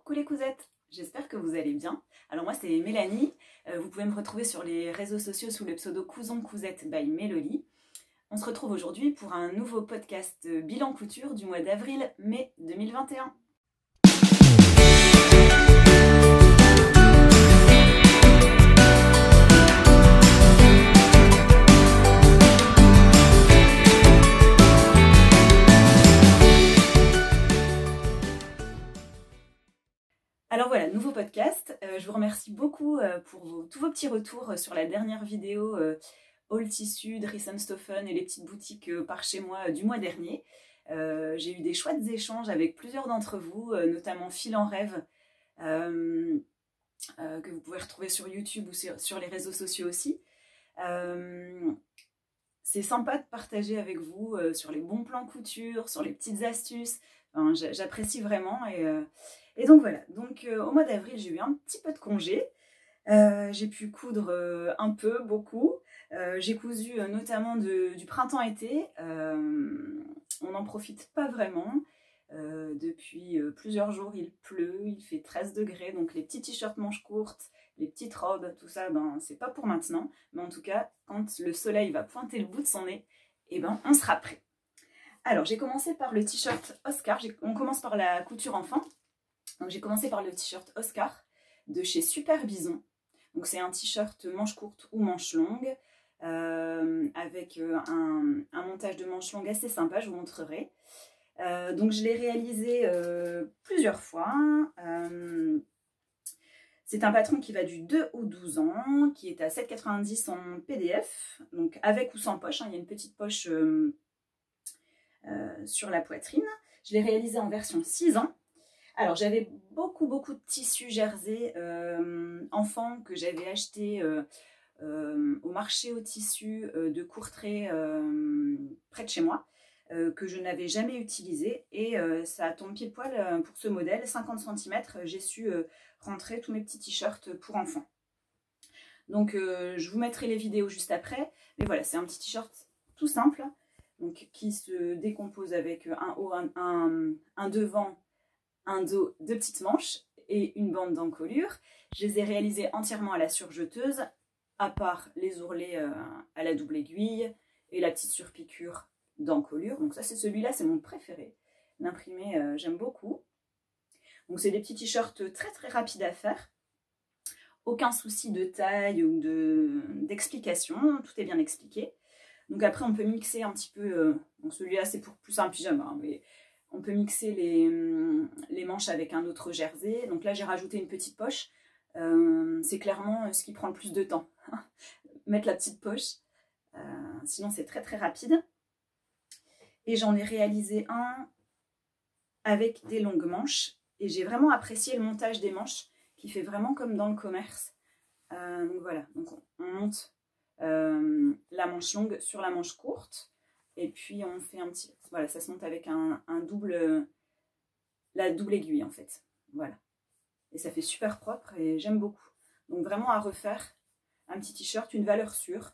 Coucou les cousettes, j'espère que vous allez bien. Alors moi c'est Mélanie, vous pouvez me retrouver sur les réseaux sociaux sous le pseudo Couson Cousette by Mélodie. On se retrouve aujourd'hui pour un nouveau podcast bilan couture du mois d'avril-mai 2021. Alors voilà, nouveau podcast. Je vous remercie beaucoup pour tous vos petits retours sur la dernière vidéo All Tissu, Dressenstoffen et les petites boutiques par chez moi du mois dernier. J'ai eu des chouettes échanges avec plusieurs d'entre vous, notamment Fil en Rêve, que vous pouvez retrouver sur YouTube ou sur les réseaux sociaux aussi. C'est sympa de partager avec vous sur les bons plans couture, sur les petites astuces. Enfin, j'apprécie vraiment et donc voilà, donc au mois d'avril j'ai eu un petit peu de congé, j'ai pu coudre un peu, beaucoup, j'ai cousu notamment du printemps-été, on n'en profite pas vraiment, depuis plusieurs jours il pleut, il fait 13 degrés, donc les petits t-shirts manches courtes, les petites robes, tout ça, ben, c'est pas pour maintenant, mais en tout cas quand le soleil va pointer le bout de son nez, et ben, on sera prêt. Alors j'ai commencé par le t-shirt Oscar, on commence par la couture enfant. Donc j'ai commencé par le t-shirt Oscar de chez Super Bison. Donc c'est un t-shirt manche courte ou manche longue avec un montage de manche longue assez sympa, je vous montrerai. Donc je l'ai réalisé plusieurs fois. C'est un patron qui va du 2 au 12 ans, qui est à 7,90 € en PDF, donc avec ou sans poche, hein, il y a une petite poche sur la poitrine. Je l'ai réalisé en version 6 ans. Alors j'avais beaucoup de tissus jersey enfant que j'avais acheté au marché au tissu de Courtrai près de chez moi, que je n'avais jamais utilisé et ça tombe pile poil pour ce modèle, 50 cm, j'ai su rentrer tous mes petits t-shirts pour enfants. Donc je vous mettrai les vidéos juste après, mais voilà, c'est un petit t-shirt tout simple, donc qui se décompose avec un haut, un devant, un dos, deux petites manches et une bande d'encolure. Je les ai réalisés entièrement à la surjeteuse, à part les ourlets à la double aiguille et la petite surpiqûre d'encolure. Donc ça, c'est celui-là, c'est mon préféré. L'imprimé, j'aime beaucoup. Donc c'est des petits t-shirts très rapides à faire. Aucun souci de taille ou d'explication, tout est bien expliqué. Donc après, on peut mixer un petit peu, bon, celui-là c'est pour plus un pyjama, hein, mais on peut mixer les manches avec un autre jersey. Donc là, j'ai rajouté une petite poche. C'est clairement ce qui prend le plus de temps. Mettre la petite poche. Sinon, c'est très rapide. Et j'en ai réalisé un avec des longues manches. Et j'ai vraiment apprécié le montage des manches qui fait vraiment comme dans le commerce. Donc voilà, donc on monte la manche longue sur la manche courte. Et puis on fait un petit... Voilà, ça se monte avec la double aiguille en fait. Voilà. Et ça fait super propre et j'aime beaucoup. Donc vraiment à refaire, un petit t-shirt, une valeur sûre,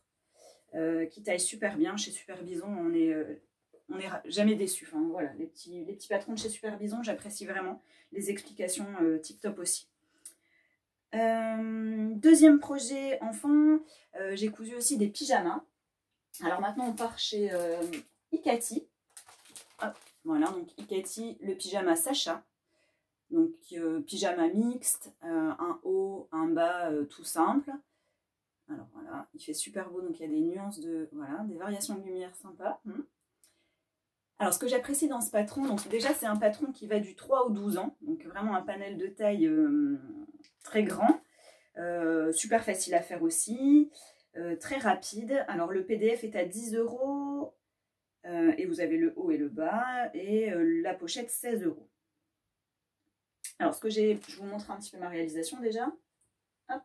qui taille super bien. Chez Super Bison, on est jamais déçu. Enfin, voilà, les petits patrons de chez Super Bison, j'apprécie vraiment. Les explications tip top aussi. Deuxième projet enfant, j'ai cousu aussi des pyjamas. Alors maintenant on part chez Ikati. Hop, voilà, donc Ikati, le pyjama Sacha. Donc pyjama mixte, un haut, un bas, tout simple. Alors voilà, il fait super beau, donc il y a des nuances voilà, des variations de lumière sympas. Alors ce que j'apprécie dans ce patron, donc déjà c'est un patron qui va du 3 au 12 ans, donc vraiment un panel de taille très grand, super facile à faire aussi. Très rapide. Alors le PDF est à 10 € et vous avez le haut et le bas et la pochette 16 €. Alors je vous montre un petit peu ma réalisation déjà. Hop,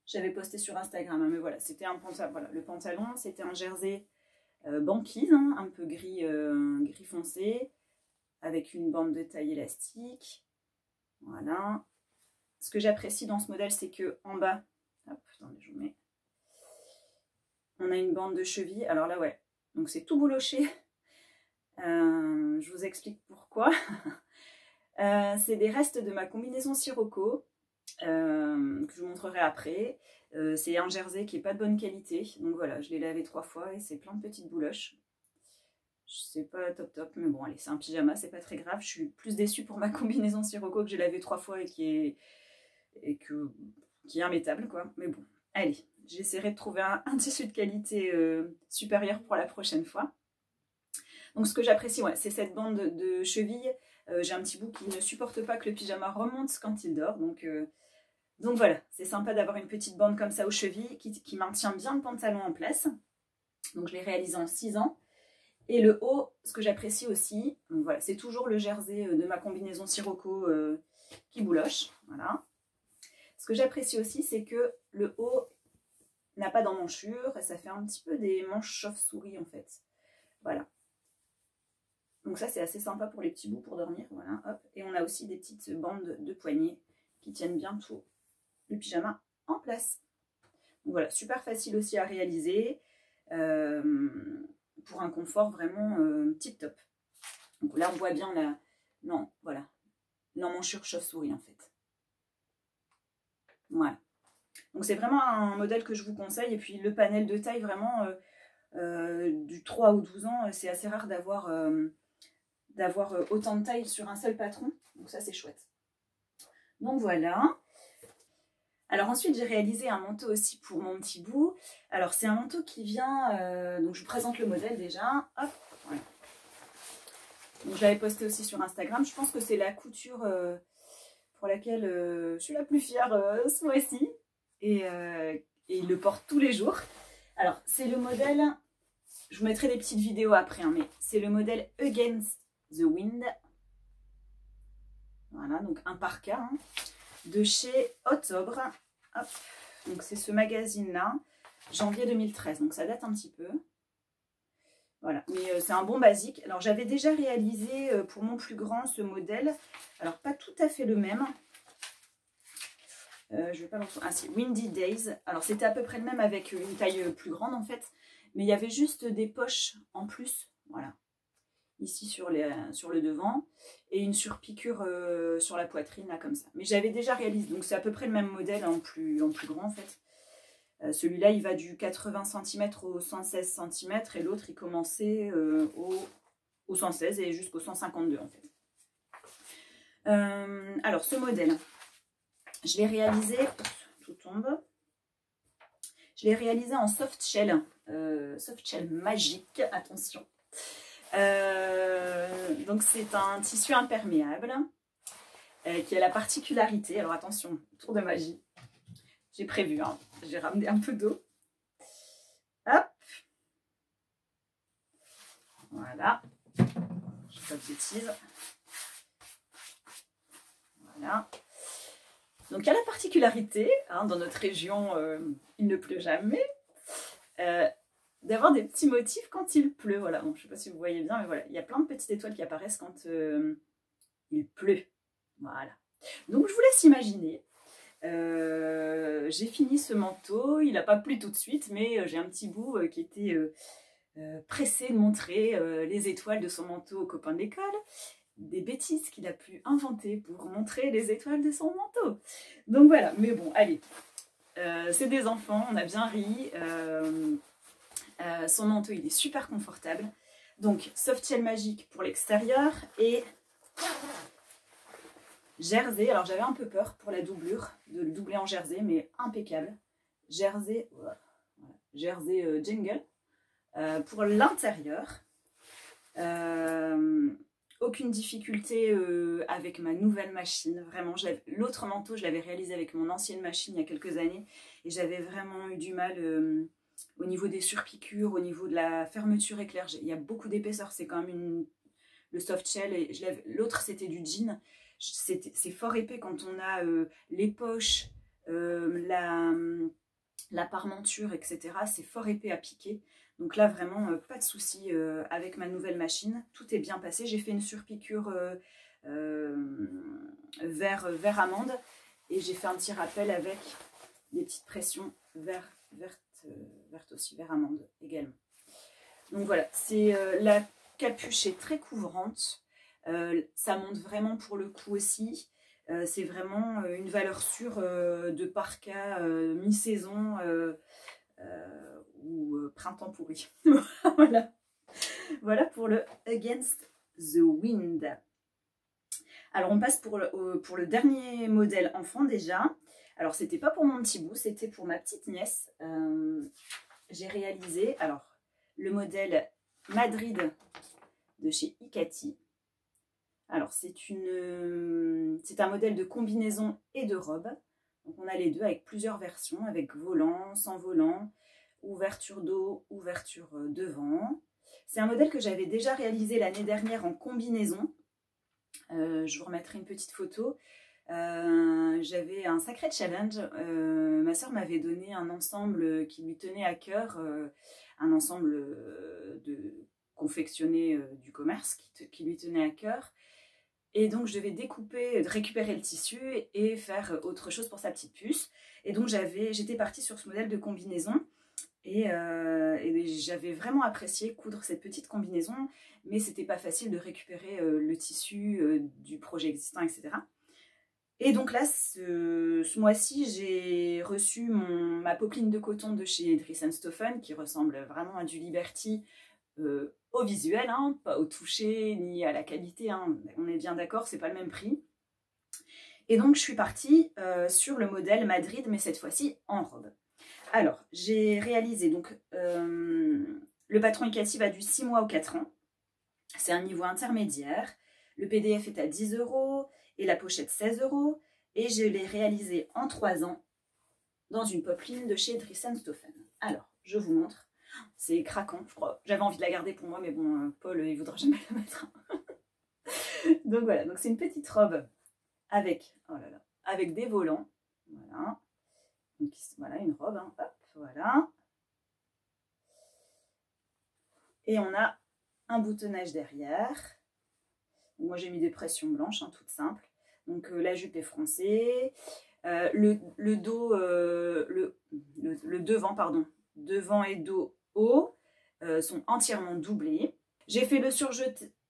j'avais posté sur Instagram, hein, mais voilà, c'était un pantalon. Voilà, le pantalon, c'était un jersey banquise, hein, un peu gris foncé, avec une bande de taille élastique. Voilà. Ce que j'apprécie dans ce modèle, c'est que en bas, hop, attendez, je vous mets. On a une bande de cheville. Alors là, ouais, donc c'est tout bouloché. Je vous explique pourquoi. C'est des restes de ma combinaison Sirocco que je vous montrerai après. C'est un jersey qui n'est pas de bonne qualité. Donc voilà, je l'ai lavé 3 fois et c'est plein de petites bouloches. C'est pas top, mais bon, allez, c'est un pyjama, c'est pas très grave. Je suis plus déçue pour ma combinaison Sirocco que j'ai lavé 3 fois et qui est immétable, quoi. Mais bon, allez, j'essaierai de trouver un tissu de qualité supérieure pour la prochaine fois. Donc ce que j'apprécie, ouais, c'est cette bande de cheville. J'ai un petit bout qui ne supporte pas que le pyjama remonte quand il dort. Donc voilà, c'est sympa d'avoir une petite bande comme ça aux chevilles qui maintient bien le pantalon en place. Donc je l'ai réalisé en 6 ans. Et le haut, ce que j'apprécie aussi, donc voilà, c'est toujours le jersey de ma combinaison Sirocco qui bouloche. Voilà. Ce que j'apprécie aussi, c'est que le haut n'a pas d'emmanchure et ça fait un petit peu des manches chauve-souris en fait. Voilà. Donc ça, c'est assez sympa pour les petits bouts pour dormir. Voilà, hop. Et on a aussi des petites bandes de poignets qui tiennent bien tout le pyjama en place. Donc voilà, super facile aussi à réaliser. Pour un confort vraiment tip top. Donc là on voit bien l'emmanchure chauve-souris en fait. Voilà. Donc c'est vraiment un modèle que je vous conseille. Et puis le panel de taille vraiment du 3 au 12 ans, c'est assez rare d'avoir autant de taille sur un seul patron. Donc ça c'est chouette. Donc voilà. Alors ensuite j'ai réalisé un manteau aussi pour mon petit bout. Alors c'est un manteau qui vient, donc je vous présente le modèle déjà. Hop, voilà. Donc je l'avais posté aussi sur Instagram. Je pense que c'est la couture pour laquelle je suis la plus fière ce mois-ci. Et il le porte tous les jours. Alors c'est le modèle, je vous mettrai des petites vidéos après, hein, mais c'est le modèle Against the Wind. Voilà, donc un parka hein, de chez Octobre. Hop. Donc c'est ce magazine-là, janvier 2013, donc ça date un petit peu. Voilà, mais c'est un bon basique. Alors j'avais déjà réalisé pour mon plus grand ce modèle, alors pas tout à fait le même. Je vais pas l'en trouver. Ah si, Windy Days. Alors c'était à peu près le même avec une taille plus grande en fait, mais il y avait juste des poches en plus, voilà. Ici sur le devant et une surpiqûre sur la poitrine là comme ça, mais j'avais déjà réalisé, donc c'est à peu près le même modèle en plus grand en fait. Celui-là il va du 80 cm au 116 cm et l'autre il commençait au 116 et jusqu'au 152 en fait. Alors ce modèle je l'ai réalisé, tout tombe, je l'ai réalisé en soft shell magique, attention. Donc c'est un tissu imperméable qui a la particularité, alors attention, tour de magie, j'ai prévu, hein, j'ai ramené un peu d'eau, hop, voilà, je ne fais pas de bêtises, voilà, donc il y a la particularité, hein, dans notre région il ne pleut jamais, d'avoir des petits motifs quand il pleut, voilà, donc je ne sais pas si vous voyez bien, mais voilà, il y a plein de petites étoiles qui apparaissent quand il pleut, voilà. Donc je vous laisse imaginer, j'ai fini ce manteau, il n'a pas plu tout de suite, mais j'ai un petit bout qui était pressé de montrer les étoiles de son manteau aux copains de l'école, des bêtises qu'il a pu inventer pour montrer les étoiles de son manteau. Donc voilà, mais bon, allez, c'est des enfants, on a bien ri. Son manteau il est super confortable, donc soft shell magique pour l'extérieur et jersey. Alors j'avais un peu peur pour la doublure de le doubler en jersey, mais impeccable, jersey, voilà. Jersey jingle pour l'intérieur. Aucune difficulté avec ma nouvelle machine, vraiment. L'autre manteau je l'avais réalisé avec mon ancienne machine il y a quelques années et j'avais vraiment eu du mal au niveau des surpiqûres, au niveau de la fermeture éclair. Il y a beaucoup d'épaisseur, c'est quand même le soft shell. Et l'autre c'était du jean. C'est fort épais quand on a les poches, la parmenture, etc. C'est fort épais à piquer. Donc là, vraiment, pas de souci avec ma nouvelle machine. Tout est bien passé. J'ai fait une surpiqûre vert amande. Et j'ai fait un petit rappel avec des petites pressions verte aussi, vert amande également. Donc voilà, la capuche est très couvrante. Ça monte vraiment pour le coup aussi. C'est vraiment une valeur sûre de parka mi-saison ou printemps pourri. Voilà. Voilà pour le Against the Wind. Alors on passe pour le dernier modèle enfant déjà. Alors c'était pas pour mon petit bout, c'était pour ma petite nièce. J'ai réalisé le modèle Madrid de chez Icati. Alors c'est un modèle de combinaison et de robe. Donc on a les deux avec plusieurs versions, avec volant, sans volant, ouverture dos, ouverture devant. C'est un modèle que j'avais déjà réalisé l'année dernière en combinaison. Je vous remettrai une petite photo. J'avais un sacré challenge. Ma soeur m'avait donné un ensemble qui lui tenait à cœur, un ensemble de confectionné du commerce qui lui tenait à cœur. Et donc je devais découper, récupérer le tissu et faire autre chose pour sa petite puce. Et donc j'étais partie sur ce modèle de combinaison. Et j'avais vraiment apprécié coudre cette petite combinaison, mais c'était pas facile de récupérer le tissu du projet existant, etc. Et donc là, ce mois-ci, j'ai reçu ma popeline de coton de chez Dries & Stoffen, qui ressemble vraiment à du Liberty au visuel, hein, pas au toucher, ni à la qualité, hein, on est bien d'accord, c'est pas le même prix. Et donc je suis partie sur le modèle Madrid, mais cette fois-ci en robe. Alors, j'ai réalisé, donc, le patron Icati va du 6 mois au 4 ans. C'est un niveau intermédiaire. Le PDF est à 10 € et la pochette 16 €. Et je l'ai réalisé en 3 ans dans une popeline de chez Dries & Stoffen. Alors, je vous montre. C'est craquant, je crois. J'avais envie de la garder pour moi, mais bon, Paul, il ne voudra jamais la mettre. Donc voilà, donc c'est une petite robe avec, oh là là, avec des volants. Voilà. Donc, voilà une robe, hein. Hop, voilà. Et on a un boutonnage derrière. Donc, moi j'ai mis des pressions blanches, hein, toutes simples. Donc la jupe est froncée. Le dos, le devant, pardon, devant et dos haut sont entièrement doublés. J'ai fait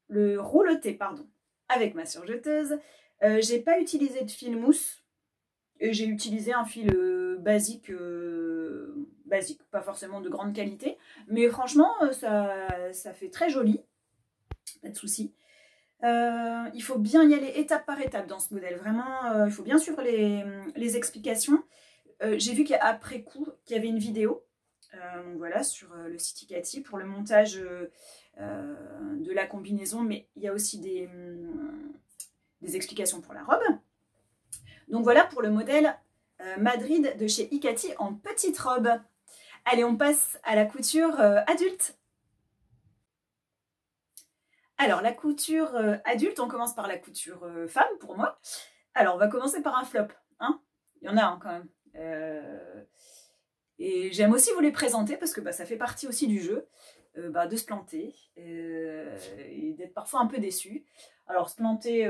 le rouleté, pardon, avec ma surjeteuse. J'ai pas utilisé de fil mousse. Et j'ai utilisé un fil basique, pas forcément de grande qualité, mais franchement, ça fait très joli, pas de souci. Il faut bien y aller étape par étape dans ce modèle, vraiment, il faut bien suivre les explications. J'ai vu qu'après coup, qu'il y avait une vidéo, donc voilà, sur le site Icati pour le montage de la combinaison, mais il y a aussi des explications pour la robe. Donc voilà pour le modèle Madrid de chez Icati en petite robe. Allez, on passe à la couture adulte. Alors, la couture adulte, on commence par la couture femme, pour moi. Alors, on va commencer par un flop. Hein, il y en a un quand même. Et j'aime aussi vous les présenter parce que ça fait partie aussi du jeu. De se planter et d'être parfois un peu déçu. Alors, se planter...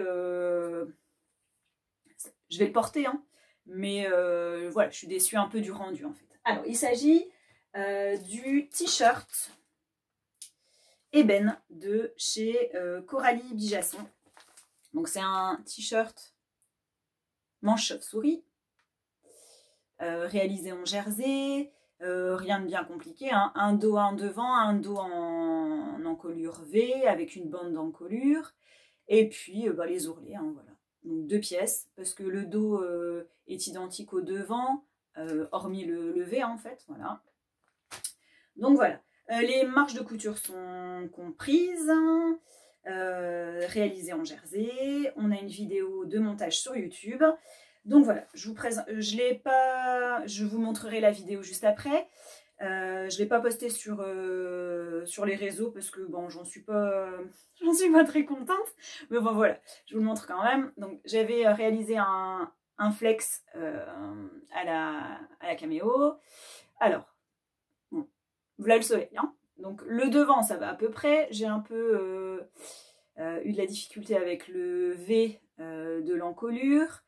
je vais le porter, hein, mais voilà, je suis déçue un peu du rendu en fait. Alors, il s'agit du t-shirt Ébène de chez Coralie Bijasson. Donc, c'est un t-shirt manche chauve-souris, réalisé en jersey, rien de bien compliqué, hein. Un dos en devant, un dos en encolure V avec une bande d'encolure, et puis les ourlets, hein, voilà. Donc 2 pièces, parce que le dos est identique au devant, hormis le V en fait, voilà. Donc voilà, les marges de couture sont comprises, réalisées en jersey. On a une vidéo de montage sur YouTube. Donc voilà, je vous présente, je vous montrerai la vidéo juste après. Je ne l'ai pas postée sur les réseaux parce que bon, j'en suis pas très contente. Mais bon voilà, je vous le montre quand même. Donc j'avais réalisé un flex à la caméo. Alors, bon, voilà le soleil, hein. Donc le devant, ça va à peu près. J'ai un peu eu de la difficulté avec le V de l'encolure.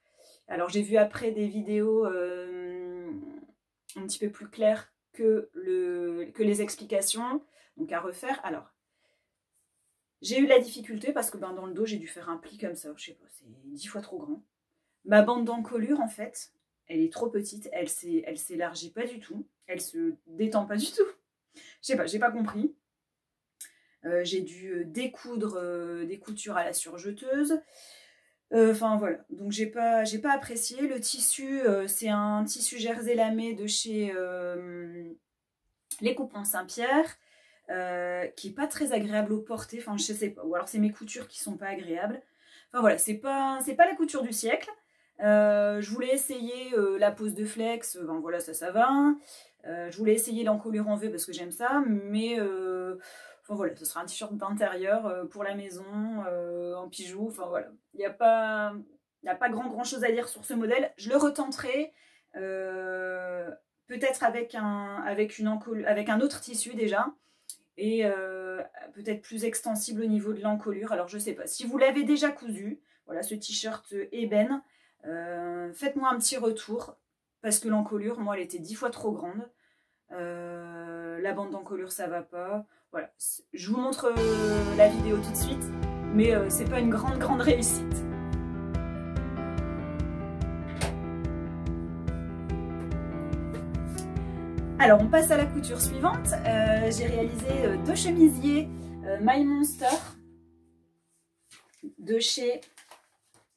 Alors j'ai vu après des vidéos un petit peu plus claires que les explications, donc à refaire. Alors, J'ai eu de la difficulté parce que dans le dos, j'ai dû faire un pli comme ça. Je sais pas, c'est 10 fois trop grand. Ma bande d'encolure, en fait, elle est trop petite. Elle s'élargit pas du tout. Elle se détend pas du tout. Je sais pas, j'ai pas compris. J'ai dû découdre des coutures à la surjeteuse. Enfin voilà, donc j'ai pas apprécié. Le tissu, c'est un tissu jersey lamé de chez Les Coupons Saint-Pierre, qui est pas très agréable au porter. Enfin je sais pas, ou alors c'est mes coutures qui sont pas agréables. Enfin voilà, c'est pas la couture du siècle. Je voulais essayer la pose de flex, ben voilà, ça va. Je voulais essayer l'encolure en V parce que j'aime ça, mais enfin voilà, ce sera un t-shirt d'intérieur pour la maison, en pyjou, enfin voilà. Il n'y a pas grand chose à dire sur ce modèle. Je le retenterai, peut-être avec un autre tissu déjà, et peut-être plus extensible au niveau de l'encolure. Alors je sais pas, si vous l'avez déjà cousu, voilà ce t-shirt ébène, faites-moi un petit retour, parce que l'encolure, moi, elle était 10 fois trop grande. La bande d'encolure, ça va pas. Voilà, je vous montre la vidéo tout de suite, mais c'est pas une grande réussite. Alors, on passe à la couture suivante. J'ai réalisé 2 chemisiers My Monster de chez...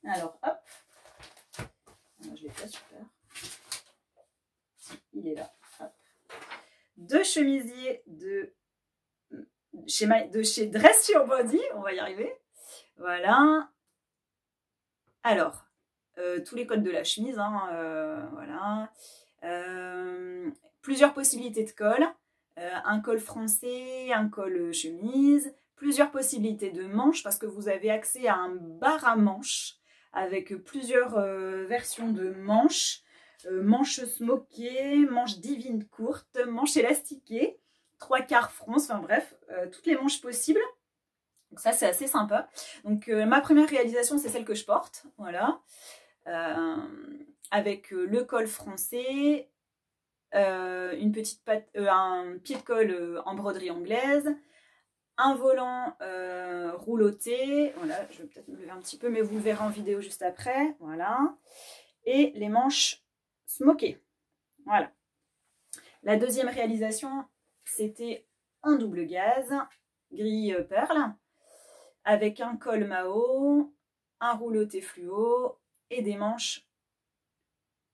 Alors, hop. Je l'ai fait, super. Il est là. Hop. 2 chemisiers de chez Dress Your Body. On va y arriver. Voilà. Alors, tous les codes de la chemise. Hein, voilà. Plusieurs possibilités de col. Un col français, un col chemise. Plusieurs possibilités de manches parce que vous avez accès à un bar à manches avec plusieurs versions de manches. Manches smokées, manches divines courtes, manches élastiquées, 3/4 fronce, enfin bref, toutes les manches possibles. Donc ça, c'est assez sympa. Donc ma première réalisation, c'est celle que je porte, voilà. Avec le col français, une petite un pied de colle en broderie anglaise, un volant rouloté, voilà, je vais peut-être me lever un petit peu, mais vous le verrez en vidéo juste après, voilà. Et les manches smokées, voilà. La deuxième réalisation, c'était en double gaze, gris perle, avec un col Mao, un rouloté fluo et des manches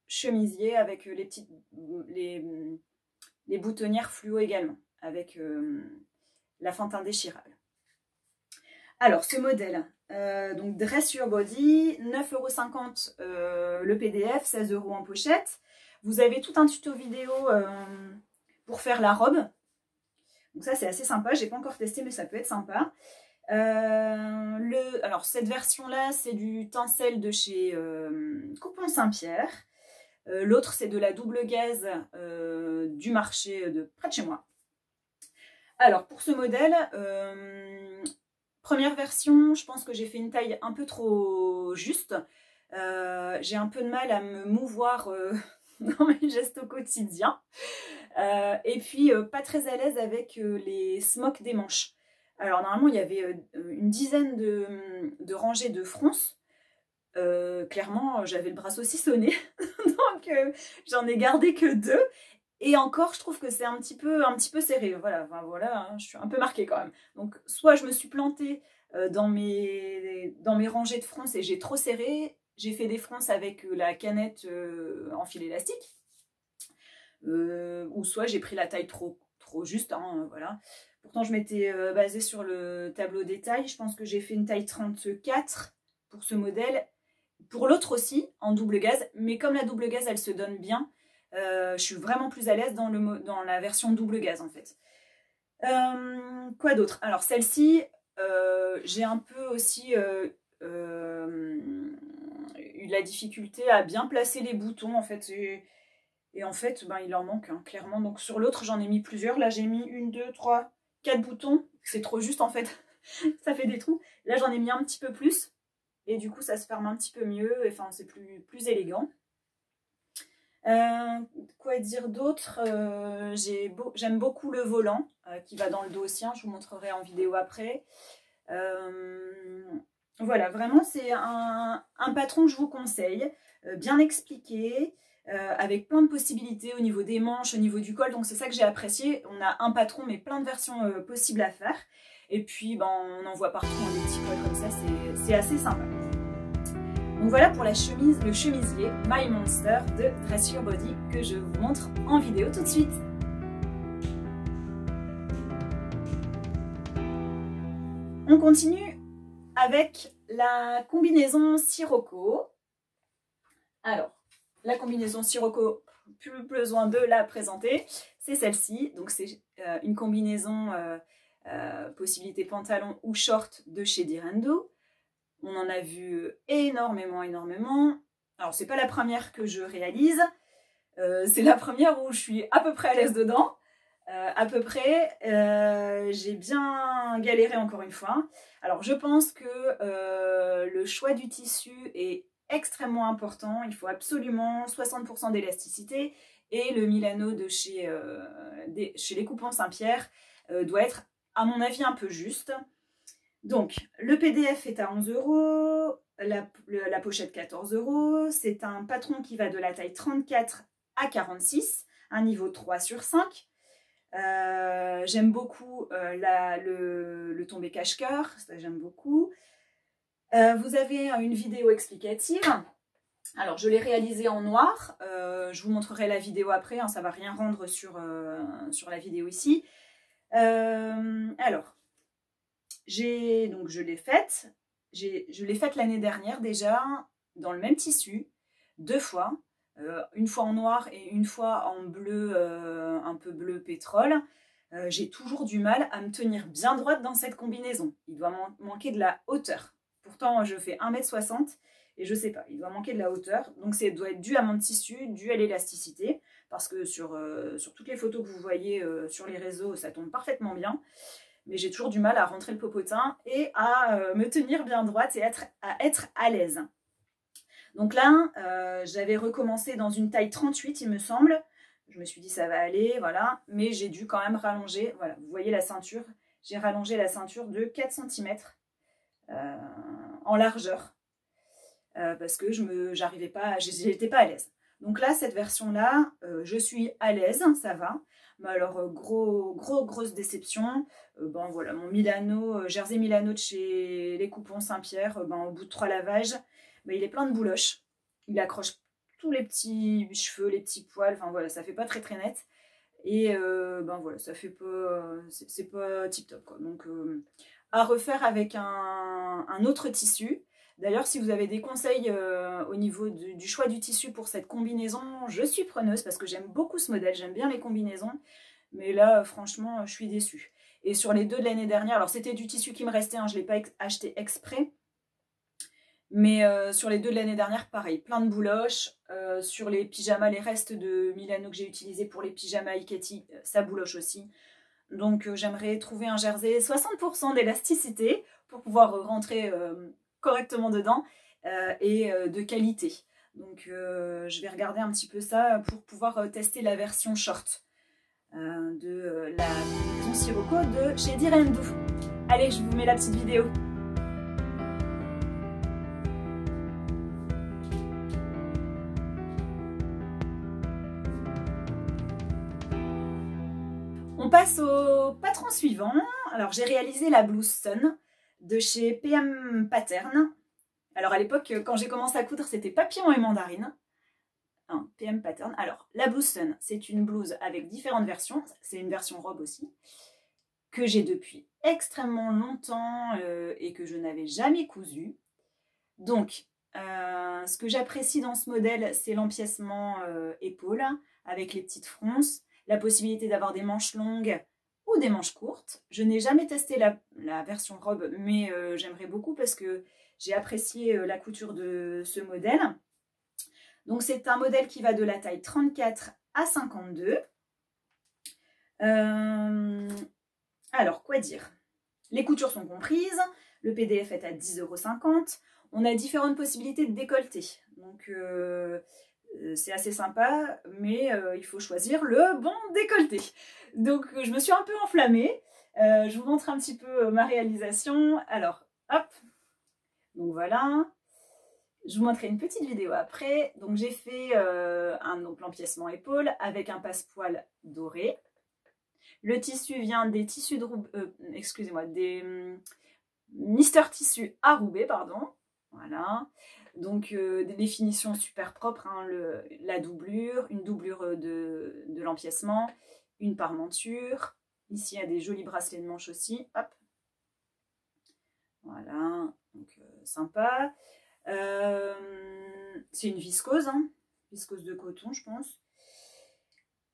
chemisier avec les boutonnières fluo également, avec la fente indéchirable. Alors, ce modèle, donc Dress Your Body, 9,50 € le PDF, 16 € en pochette. Vous avez tout un tuto vidéo pour faire la robe. Donc ça, c'est assez sympa. J'ai pas encore testé, mais ça peut être sympa. Alors, cette version-là, c'est du tencel de chez Coupons Saint-Pierre. L'autre, c'est de la double gaze du marché de près de chez moi. Alors, pour ce modèle, première version, je pense que j'ai fait une taille un peu trop juste. J'ai un peu de mal à me mouvoir dans mes gestes au quotidien. Et puis, pas très à l'aise avec les smocks des manches. Alors, normalement, il y avait une dizaine de rangées de fronces. Clairement, j'avais le bras saucissonné. Donc, j'en ai gardé que 2. Et encore, je trouve que c'est un petit peu serré. Voilà, enfin, voilà, hein, je suis un peu marquée quand même. Donc, soit je me suis plantée dans mes rangées de fronces et j'ai trop serré. J'ai fait des fronces avec la canette en fil élastique. Ou soit j'ai pris la taille trop juste. Hein, voilà. Pourtant, je m'étais basée sur le tableau des tailles. Je pense que j'ai fait une taille 34 pour ce modèle. Pour l'autre aussi, en double gaze. Mais comme la double gaze, elle se donne bien, je suis vraiment plus à l'aise dans la version double gaze en fait. Quoi d'autre? Alors celle-ci, j'ai un peu aussi eu de la difficulté à bien placer les boutons en fait. Et en fait, ben, il en manque hein, clairement. Donc sur l'autre, j'en ai mis plusieurs. Là, j'ai mis 1, 2, 3, 4 boutons. C'est trop juste en fait. Ça fait des trous. Là, j'en ai mis un petit peu plus. Et du coup, ça se ferme un petit peu mieux. Enfin, c'est plus élégant. Quoi dire d'autre? J'aime beaucoup le volant qui va dans le dos aussi. Hein, je vous montrerai en vidéo après. Voilà, vraiment c'est un patron que je vous conseille, bien expliqué, avec plein de possibilités au niveau des manches, au niveau du col, donc c'est ça que j'ai apprécié. On a un patron mais plein de versions possibles à faire, et puis ben, on en voit partout des petits cols comme ça, c'est assez sympa. Donc voilà pour la chemise, le chemisier My Monster de Dress Your Body que je vous montre en vidéo tout de suite. On continue avec la combinaison Sirocco. Alors, la combinaison Sirocco, plus besoin de la présenter, c'est celle-ci. Donc c'est une combinaison possibilité pantalon ou short de chez Direndo. On en a vu énormément. Alors c'est pas la première que je réalise, c'est la première où je suis à peu près à l'aise dedans. J'ai bien galéré encore une fois. Alors je pense que le choix du tissu est extrêmement important. Il faut absolument 60% d'élasticité et le Milano de chez les Coupons Saint-Pierre doit être à mon avis un peu juste. Donc le PDF est à 11 €, la pochette 14 €. C'est un patron qui va de la taille 34 à 46, un niveau 3 sur 5. J'aime beaucoup le tombé cache-cœur, ça j'aime beaucoup. Vous avez une vidéo explicative. Alors je l'ai réalisée en noir, je vous montrerai la vidéo après, hein, ça ne va rien rendre sur la vidéo ici. Alors, je l'ai faite, l'année dernière déjà, dans le même tissu, 2 fois. Une fois en noir et une fois en bleu, un peu bleu pétrole. J'ai toujours du mal à me tenir bien droite dans cette combinaison. Il doit manquer de la hauteur. Pourtant, je fais 1,60 m et je sais pas, il doit manquer de la hauteur. Donc, ça doit être dû à mon tissu, dû à l'élasticité. Parce que sur toutes les photos que vous voyez sur les réseaux, ça tombe parfaitement bien. Mais j'ai toujours du mal à rentrer le popotin et à me tenir bien droite et à être à l'aise. Donc là, j'avais recommencé dans une taille 38, il me semble. Je me suis dit, ça va aller, voilà. Mais j'ai dû quand même rallonger. Voilà, vous voyez la ceinture. J'ai rallongé la ceinture de 4 cm en largeur. Parce que j'étais pas à l'aise. Donc là, cette version-là, je suis à l'aise, ça va. Mais alors, grosse déception. Bon, voilà, mon Milano, Jersey Milano de chez les Coupons Saint-Pierre, au bout de 3 lavages, il est plein de bouloches. Il accroche tous les petits cheveux, les petits poils. Enfin voilà, ça fait pas très net. Et voilà, ça fait pas, c'est pas tip top quoi. Donc à refaire avec un autre tissu. D'ailleurs, si vous avez des conseils au niveau du choix du tissu pour cette combinaison, je suis preneuse parce que j'aime beaucoup ce modèle. J'aime bien les combinaisons. Mais là, franchement, je suis déçue. Et sur les 2 de l'année dernière, alors c'était du tissu qui me restait, hein, je ne l'ai pas acheté exprès. Mais sur les 2 de l'année dernière, pareil, plein de bouloches. Sur les pyjamas, les restes de Milano que j'ai utilisés pour les pyjamas Iketi, ça bouloche aussi. Donc j'aimerais trouver un jersey 60% d'élasticité pour pouvoir rentrer correctement dedans et de qualité. Donc je vais regarder un petit peu ça pour pouvoir tester la version short de la combinaison Sirocco de chez Direndo. Allez, je vous mets la petite vidéo. On passe au patron suivant. Alors j'ai réalisé la blouse Sun de chez PM Pattern. Alors à l'époque, quand j'ai commencé à coudre, c'était papillon et mandarine. Hein, PM Pattern. Alors la blouse Sun, c'est une blouse avec différentes versions. C'est une version robe aussi, que j'ai depuis extrêmement longtemps et que je n'avais jamais cousu. Donc, ce que j'apprécie dans ce modèle, c'est l'empiècement épaule avec les petites fronces. La possibilité d'avoir des manches longues ou des manches courtes. Je n'ai jamais testé la version robe, mais j'aimerais beaucoup parce que j'ai apprécié la couture de ce modèle. Donc c'est un modèle qui va de la taille 34 à 52. Alors, quoi dire? Les coutures sont comprises, le PDF est à 10,50 €. On a différentes possibilités de décolleté. Donc c'est assez sympa, mais il faut choisir le bon décolleté. Donc je me suis un peu enflammée. Je vous montre un petit peu ma réalisation. Alors, hop, donc voilà. Je vous montrerai une petite vidéo après. Donc j'ai fait l'empiècement épaule avec un passepoil doré. Le tissu vient des tissus de excusez-moi, des Mister Tissu à Roubaix, pardon. Voilà. Donc des finitions super propres, hein, la doublure, une doublure de l'empiècement, une parmenture. Ici, il y a des jolis bracelets de manche aussi. Hop. Voilà, donc sympa. C'est une viscose, hein, viscose de coton, je pense.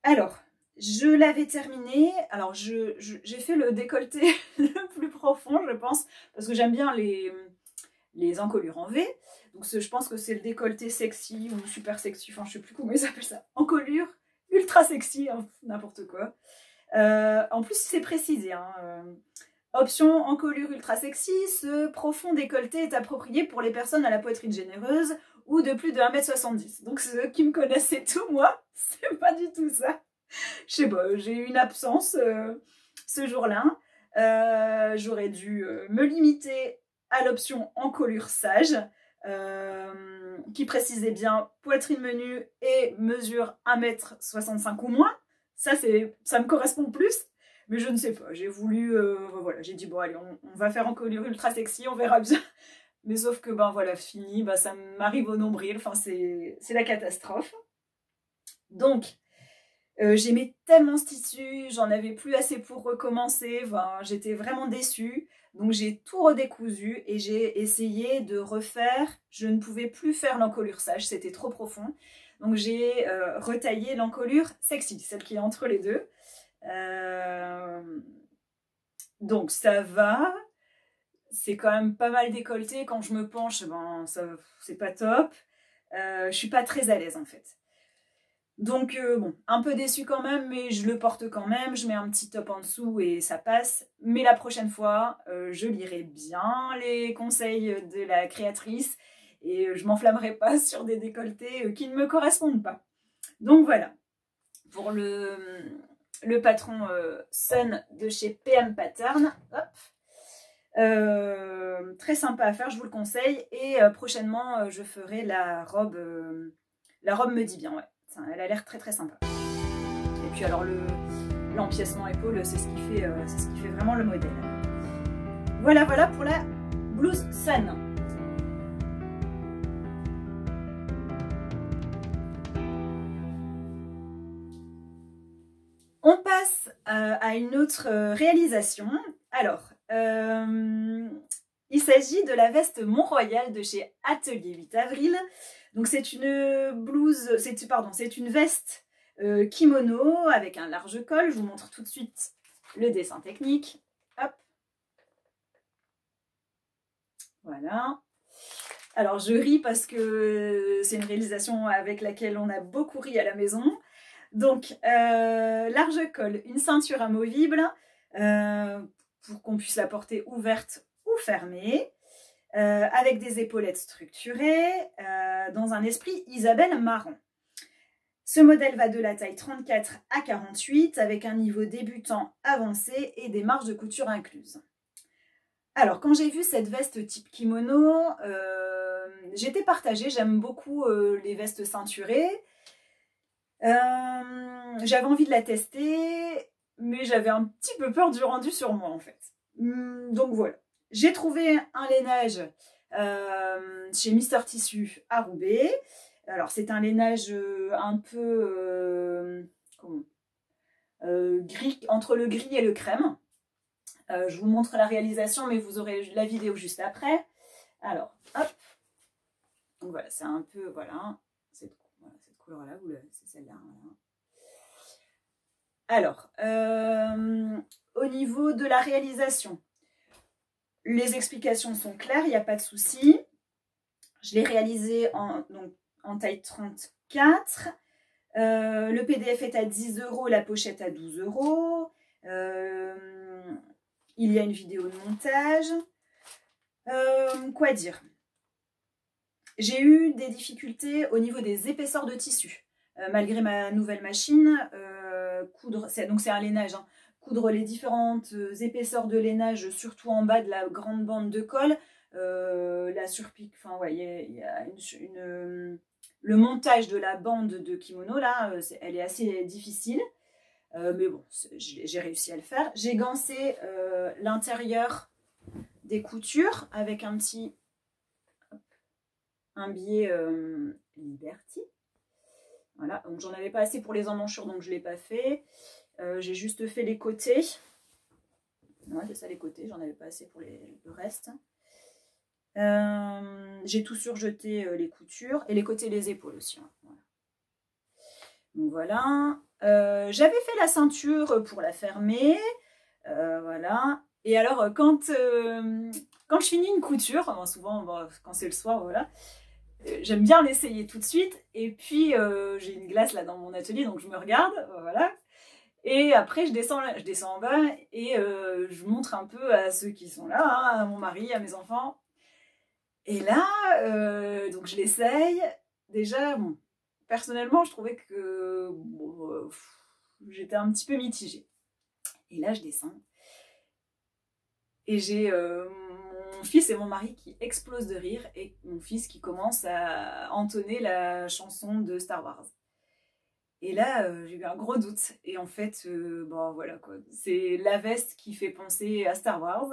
Alors, je l'avais terminé. Alors, j'ai fait le décolleté le plus profond, je pense, parce que j'aime bien les encolures en V. Donc, je pense que c'est le décolleté sexy ou super sexy. Enfin, je sais plus comment ils appellent ça. Encolure ultra sexy, hein, n'importe quoi. En plus, c'est précisé. Hein, option encolure ultra sexy, ce profond décolleté est approprié pour les personnes à la poitrine généreuse ou de plus de 1,70 m. Donc ceux qui me connaissent et tout, moi, c'est pas du tout ça. Je sais pas, j'ai eu une absence ce jour-là. J'aurais dû me limiter à l'option encolure sage, qui précisait bien poitrine menue et mesure 1,65 m ou moins. Ça me correspond plus. Mais je ne sais pas, j'ai voulu, voilà, j'ai dit bon allez, on va faire encolure ultra sexy, on verra bien. Mais sauf que ben voilà, fini, ben, ça m'arrive au nombril, enfin c'est la catastrophe. Donc, j'aimais tellement ce tissu, j'en avais plus assez pour recommencer, enfin, j'étais vraiment déçue. Donc j'ai tout redécousu et j'ai essayé de refaire, je ne pouvais plus faire l'encolure sage, c'était trop profond. Donc j'ai retaillé l'encolure sexy, celle qui est entre les deux. Donc ça va, c'est quand même pas mal décolleté. Quand je me penche, ben, c'est pas top. Je suis pas très à l'aise en fait. Donc bon, un peu déçue quand même, mais je le porte quand même. Je mets un petit top en dessous et ça passe. Mais la prochaine fois, je lirai bien les conseils de la créatrice et je m'enflammerai pas sur des décolletés qui ne me correspondent pas. Donc voilà, pour le patron Sun de chez PM Pattern. Hop. Très sympa à faire, je vous le conseille. Et prochainement, je ferai la robe me dit bien, ouais. Ça, elle a l'air très très sympa. Et puis alors l'empiècement épaule, c'est ce qui fait vraiment le modèle. Voilà pour la blouse Sun. On passe à une autre réalisation. Alors, il s'agit de la veste Mont-Royal de chez Atelier 8 Avril. Donc c'est une blouse, c'est une veste kimono avec un large col. Je vous montre tout de suite le dessin technique. Hop. Voilà. Alors je ris parce que c'est une réalisation avec laquelle on a beaucoup ri à la maison. Donc, large col, une ceinture amovible pour qu'on puisse la porter ouverte ou fermée, avec des épaulettes structurées, dans un esprit Isabelle Marant. Ce modèle va de la taille 34 à 48, avec un niveau débutant avancé et des marges de couture incluses. Alors, quand j'ai vu cette veste type kimono, j'étais partagée. J'aime beaucoup les vestes ceinturées. J'avais envie de la tester, mais j'avais un petit peu peur du rendu sur moi en fait. Donc voilà. J'ai trouvé un lainage chez Mister Tissu à Roubaix. Alors c'est un lainage un peu gris, entre le gris et le crème. Je vous montre la réalisation, mais vous aurez la vidéo juste après. Alors, hop. Donc voilà, c'est un peu, voilà, cette couleur-là, c'est celle-là. Voilà. Alors, au niveau de la réalisation, les explications sont claires, il n'y a pas de souci. Je l'ai réalisé en taille 34. Le PDF est à 10 €, la pochette à 12 €. Il y a une vidéo de montage. Quoi dire? J'ai eu des difficultés au niveau des épaisseurs de tissu. Malgré ma nouvelle machine, coudre, donc c'est un lainage, hein, coudre les différentes épaisseurs de lainage, surtout en bas de la grande bande de col. La surpique, enfin ouais, il y a le montage de la bande de kimono là, elle est assez difficile. Mais bon, j'ai réussi à le faire. J'ai gancé l'intérieur des coutures avec un billet Liberty. Voilà, donc j'en avais pas assez pour les emmanchures, donc je l'ai pas fait. J'ai juste fait les côtés. Ouais, c'est ça les côtés, j'en avais pas assez pour le reste. J'ai tout surjeté les coutures et les côtés et les épaules aussi. Hein. Voilà. Donc voilà. J'avais fait la ceinture pour la fermer. Voilà. Et alors quand je finis une couture, bon, souvent quand c'est le soir, voilà, j'aime bien l'essayer tout de suite. Et puis j'ai une glace là dans mon atelier, donc je me regarde, voilà. Et après je descends en bas et je montre un peu à ceux qui sont là, hein, à mon mari, à mes enfants. Et là, donc je l'essaye. Déjà, bon, personnellement, je trouvais que bon, j'étais un petit peu mitigée. Et là, je descends. Et j'ai mon fils et mon mari qui explosent de rire et mon fils qui commence à entonner la chanson de Star Wars. Et là, j'ai eu un gros doute. Et en fait, bon voilà quoi, c'est la veste qui fait penser à Star Wars.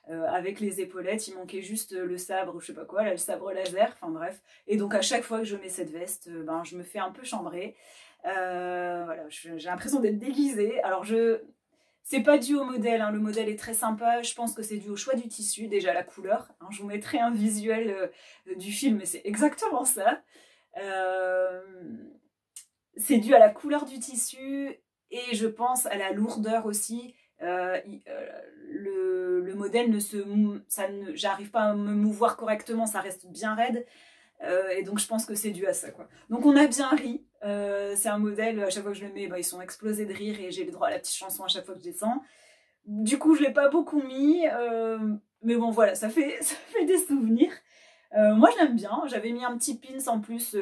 Avec les épaulettes, il manquait juste le sabre, je sais pas quoi, là, le sabre laser, enfin bref. Et donc à chaque fois que je mets cette veste, ben, je me fais un peu chambrer. Voilà, j'ai l'impression d'être déguisée. Alors c'est pas dû au modèle, hein. Le modèle est très sympa, je pense que c'est dû au choix du tissu, déjà la couleur. Hein. Je vous mettrai un visuel du film, mais c'est exactement ça. C'est dû à la couleur du tissu et je pense à la lourdeur aussi. Le modèle j'arrive pas à me mouvoir correctement, ça reste bien raide. Et donc je pense que c'est dû à ça, quoi. Donc on a bien ri. C'est un modèle, à chaque fois que je le mets, bah, ils sont explosés de rire et j'ai le droit à la petite chanson à chaque fois que je descends. Du coup je l'ai pas beaucoup mis, mais bon voilà, ça fait des souvenirs. Moi je l'aime bien, j'avais mis un petit pins en plus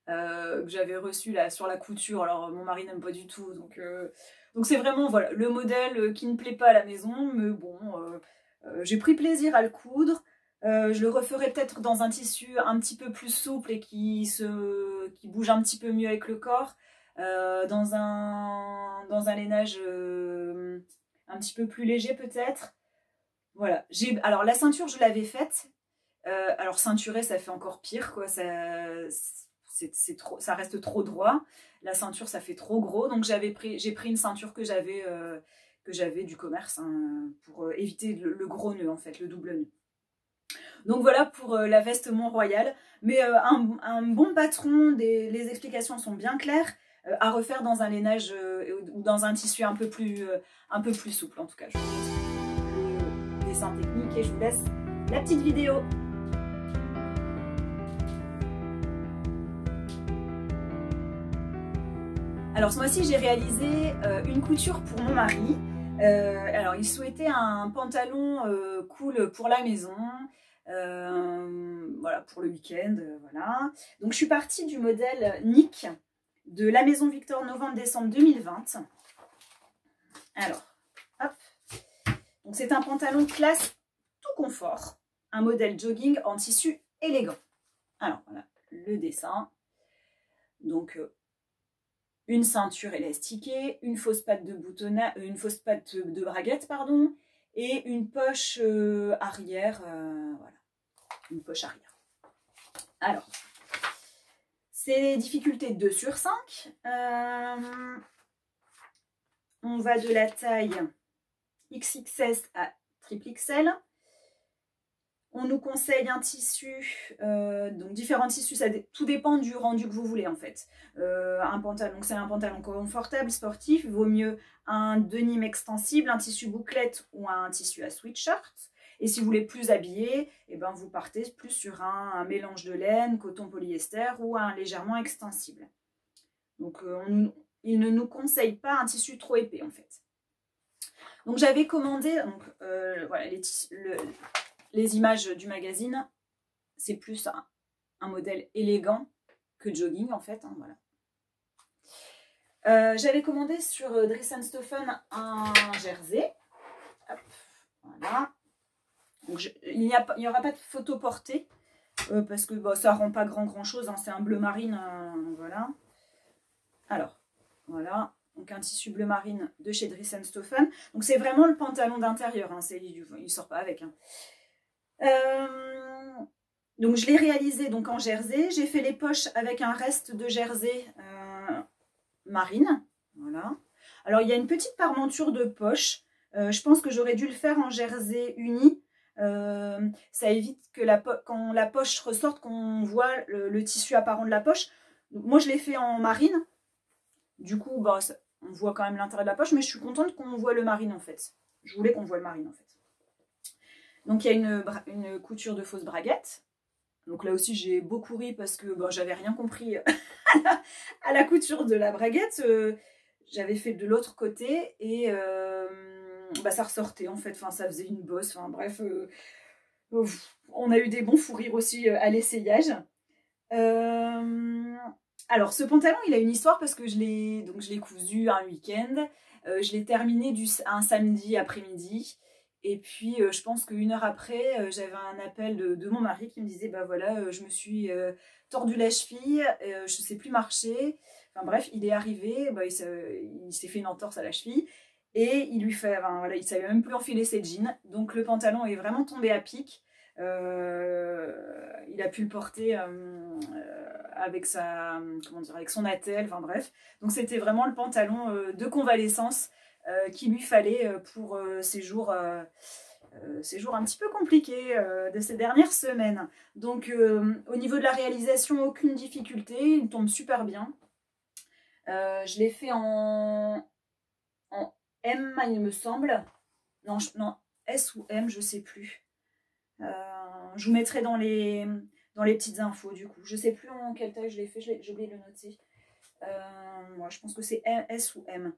que j'avais reçu là sur la couture. Alors mon mari n'aime pas du tout, donc c'est vraiment voilà le modèle qui ne plaît pas à la maison, mais bon, j'ai pris plaisir à le coudre. Je le referai peut-être dans un tissu un petit peu plus souple et qui bouge un petit peu mieux avec le corps, dans un lainage un petit peu plus léger peut-être. Voilà. Alors la ceinture je l'avais faite. Alors ceinturer ça fait encore pire quoi. Ça reste trop droit. La ceinture ça fait trop gros, donc j'ai pris une ceinture que j'avais du commerce, hein, pour éviter le gros nœud en fait, le double nœud. Donc voilà pour la veste Mont-Royal, mais un bon patron, les explications sont bien claires, à refaire dans un lainage ou dans un tissu un peu plus souple. En tout cas je vous laisse le dessin technique et je vous laisse la petite vidéo. Alors ce mois-ci j'ai réalisé une couture pour mon mari. Alors il souhaitait un pantalon cool pour la maison, voilà, pour le week-end, voilà. Donc je suis partie du modèle Nick de la Maison Victor novembre-décembre 2020. Alors, hop. Donc c'est un pantalon classe tout confort, un modèle jogging en tissu élégant. Alors voilà le dessin. Donc une ceinture élastiquée, une fausse patte de boutonnage, une fausse patte de braguette, pardon, et une poche arrière, voilà, une poche arrière. Alors, c'est difficulté 2 sur 5. On va de la taille XXS à XXL. On nous conseille un tissu, donc différents tissus, tout dépend du rendu que vous voulez en fait. Un pantalon, donc c'est un pantalon confortable, sportif, vaut mieux un denim extensible, un tissu bouclette ou un tissu à sweatshirt. Et si vous voulez plus habillé, eh ben vous partez plus sur un mélange de laine, coton polyester ou un légèrement extensible. Donc il ne nous conseille pas un tissu trop épais en fait. Donc j'avais commandé, donc voilà, les images du magazine, c'est plus un modèle élégant que jogging en fait, hein, voilà. J'avais commandé sur Dries & Stoffen un jersey. Hop, voilà. Donc il n'y aura pas de photo portée parce que bon, ça rend pas grand chose. Hein, c'est un bleu marine. Voilà. Alors, voilà. Donc un tissu bleu marine de chez Dries & Stoffen. Donc c'est vraiment le pantalon d'intérieur. Hein, il sort pas avec. Hein. Donc je l'ai réalisé donc en jersey. J'ai fait les poches avec un reste de jersey marine. Voilà. Alors il y a une petite parmenture de poche. Je pense que j'aurais dû le faire en jersey uni. Ça évite que quand la poche ressorte, qu'on voit le tissu apparent de la poche. Donc, moi je l'ai fait en marine. Du coup, bah, on voit quand même l'intérieur de la poche, mais je suis contente qu'on voit le marine en fait. Je voulais qu'on voit le marine en fait. Donc il y a une couture de fausse braguette. Donc là aussi j'ai beaucoup ri parce que bon, j'avais rien compris à la couture de la braguette. J'avais fait de l'autre côté et bah, ça ressortait en fait. Enfin, ça faisait une bosse. Enfin bref, on a eu des bons fous rires aussi à l'essayage. Alors ce pantalon il a une histoire parce que je l'ai cousu un week-end. Je l'ai terminé un samedi après-midi. Et puis, je pense qu'une heure après, j'avais un appel de mon mari qui me disait, bah voilà, je me suis tordu la cheville, je ne sais plus marcher. Enfin bref, il est arrivé, bah, il s'est fait une entorse à la cheville. Et il lui fait, enfin, voilà, il ne savait même plus enfiler ses jeans. Donc le pantalon est vraiment tombé à pic. Il a pu le porter avec avec son attelle, enfin bref. Donc c'était vraiment le pantalon de convalescence qu'il lui fallait pour ces jours un petit peu compliqués de ces dernières semaines. Donc au niveau de la réalisation, aucune difficulté, il tombe super bien. Je l'ai fait en M, il me semble. Non, S ou M, je ne sais plus. Je vous mettrai dans les petites infos du coup. Je ne sais plus en quelle taille je l'ai fait, j'ai oublié de le noter. Moi, je pense que c'est S ou M.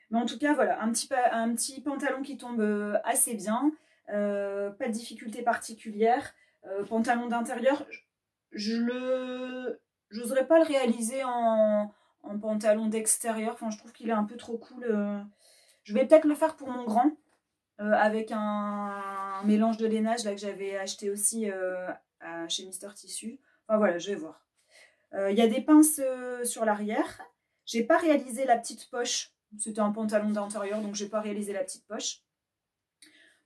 Mais en tout cas, voilà, un petit pantalon qui tombe assez bien. Pas de difficulté particulière. Pantalon d'intérieur, je n'oserais pas le réaliser en pantalon d'extérieur. Enfin, je trouve qu'il est un peu trop cool. Je vais peut-être le faire pour mon grand. Avec un mélange de lainage là, que j'avais acheté aussi chez Mister Tissu. Enfin voilà, je vais voir. Il y a des pinces sur l'arrière. J'ai pas réalisé la petite poche. C'était un pantalon d'intérieur, donc j'ai pas réalisé la petite poche.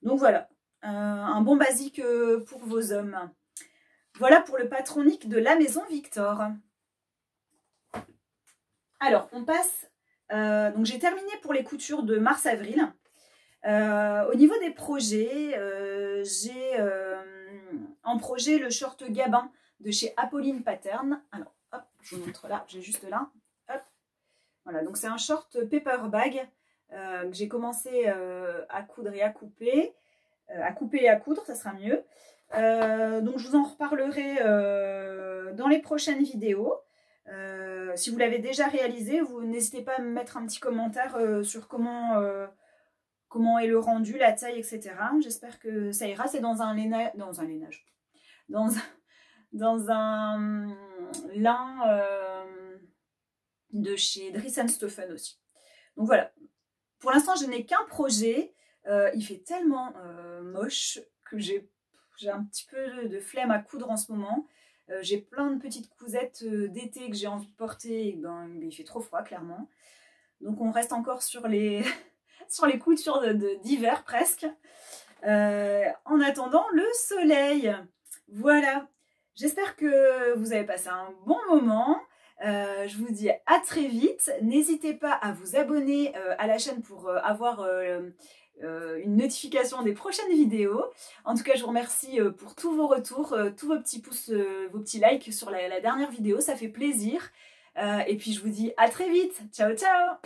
Donc voilà, un bon basique pour vos hommes. Voilà pour le patronique de la Maison Victor. Alors, on passe... donc j'ai terminé pour les coutures de mars-avril. Au niveau des projets, j'ai en projet le short gabin de chez Apolline Pattern. Alors, hop, je vous montre là, j'ai juste là. Hop. Voilà, donc c'est un short paper bag que j'ai commencé à coudre et à couper. À couper et à coudre, ça sera mieux. Donc je vous en reparlerai dans les prochaines vidéos. Si vous l'avez déjà réalisé, vous n'hésitez pas à me mettre un petit commentaire sur comment est le rendu, la taille, etc. J'espère que ça ira. C'est dans un lainage, dans un lin de chez Dries & Stoffen aussi. Donc voilà. Pour l'instant, je n'ai qu'un projet. Il fait tellement moche que j'ai un petit peu de flemme à coudre en ce moment. J'ai plein de petites cousettes d'été que j'ai envie de porter. Et ben, il fait trop froid, clairement. Donc on reste encore sur les... sur les coutures d'hiver presque. En attendant le soleil. Voilà. J'espère que vous avez passé un bon moment. Je vous dis à très vite. N'hésitez pas à vous abonner à la chaîne pour avoir une notification des prochaines vidéos. En tout cas, je vous remercie pour tous vos retours, tous vos petits pouces, vos petits likes sur la dernière vidéo. Ça fait plaisir. Et puis, je vous dis à très vite. Ciao, ciao!